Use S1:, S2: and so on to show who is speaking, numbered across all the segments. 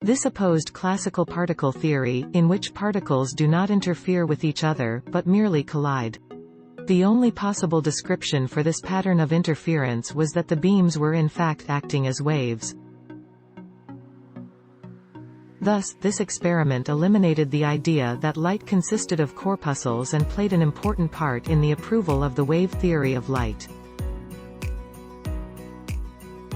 S1: This opposed classical particle theory, in which particles do not interfere with each other, but merely collide. The only possible description for this pattern of interference was that the beams were in fact acting as waves. Thus, this experiment eliminated the idea that light consisted of corpuscles and played an important part in the approval of the wave theory of light.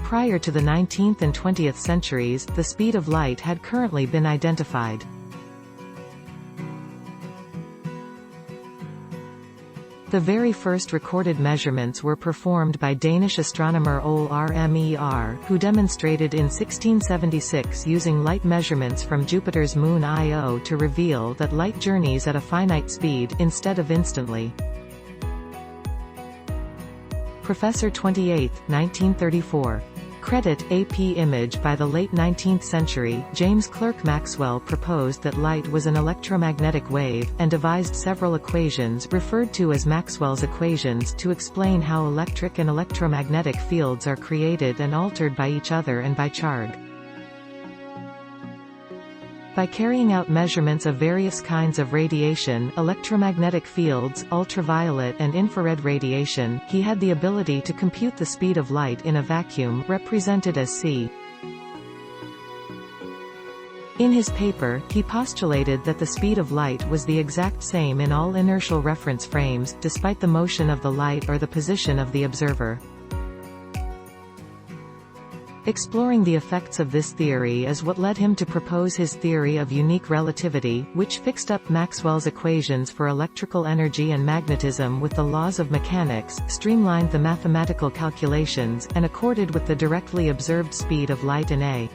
S1: Prior to the 19th and 20th centuries, the speed of light had currently been identified. The very first recorded measurements were performed by Danish astronomer Ole Rmer, who demonstrated in 1676 using light measurements from Jupiter's moon Io to reveal that light journeys at a finite speed, instead of instantly. Professor 28, 1934. Credit AP image. By the late 19th century, James Clerk Maxwell proposed that light was an electromagnetic wave, and devised several equations referred to as Maxwell's equations to explain how electric and electromagnetic fields are created and altered by each other and by charge. By carrying out measurements of various kinds of radiation, electromagnetic fields, ultraviolet and infrared radiation, he had the ability to compute the speed of light in a vacuum, represented as c. In his paper, he postulated that the speed of light was the exact same in all inertial reference frames, despite the motion of the light or the position of the observer. Exploring the effects of this theory is what led him to propose his theory of unique relativity, which fixed up Maxwell's equations for electrical energy and magnetism with the laws of mechanics, streamlined the mathematical calculations, and accorded with the directly observed speed of light in a.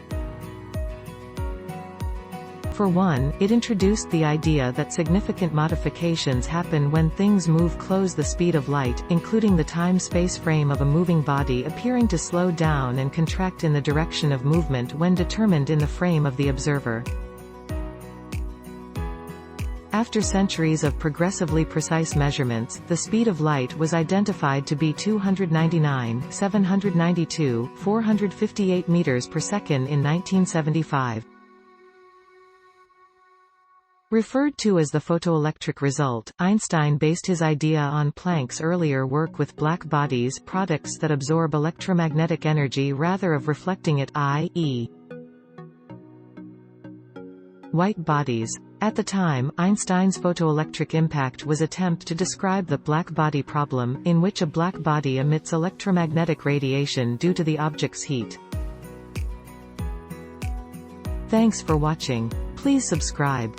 S1: For one, it introduced the idea that significant modifications happen when things move close the speed of light, including the time-space frame of a moving body appearing to slow down and contract in the direction of movement when determined in the frame of the observer. After centuries of progressively precise measurements, the speed of light was identified to be 299,792,458 meters per second in 1975. Referred to as the photoelectric result, Einstein based his idea on Planck's earlier work with black bodies, products that absorb electromagnetic energy rather of reflecting it, i.e. white bodies. At the time, Einstein's photoelectric impact was an attempt to describe the black body problem, in which a black body emits electromagnetic radiation due to the object's heat. Thanks for watching. Please subscribe.